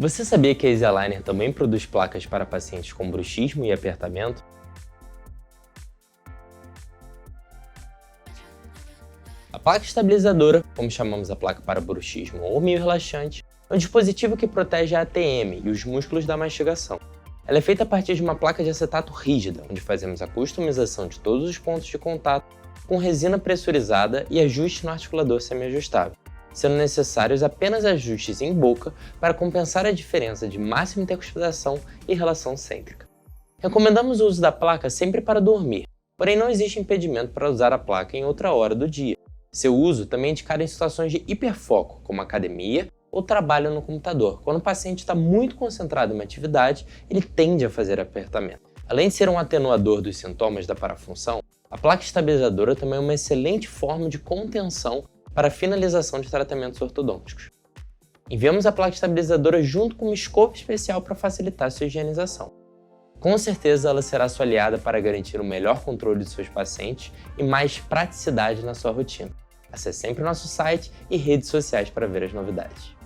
Você sabia que a EasyAligner também produz placas para pacientes com bruxismo e apertamento? A placa estabilizadora, como chamamos a placa para bruxismo ou meio relaxante, é um dispositivo que protege a ATM e os músculos da mastigação. Ela é feita a partir de uma placa de acetato rígida, onde fazemos a customização de todos os pontos de contato com resina pressurizada e ajuste no articulador semiajustável, sendo necessários apenas ajustes em boca para compensar a diferença de máxima intercuspidação e relação cêntrica. Recomendamos o uso da placa sempre para dormir, porém não existe impedimento para usar a placa em outra hora do dia. Seu uso também é indicado em situações de hiperfoco, como academia ou trabalho no computador. Quando o paciente está muito concentrado em uma atividade, ele tende a fazer apertamento. Além de ser um atenuador dos sintomas da parafunção, a placa estabilizadora também é uma excelente forma de contenção para a finalização de tratamentos ortodônticos. Enviamos a placa estabilizadora junto com uma escova especial para facilitar sua higienização. Com certeza ela será sua aliada para garantir o melhor controle de seus pacientes e mais praticidade na sua rotina. Acesse sempre nosso site e redes sociais para ver as novidades.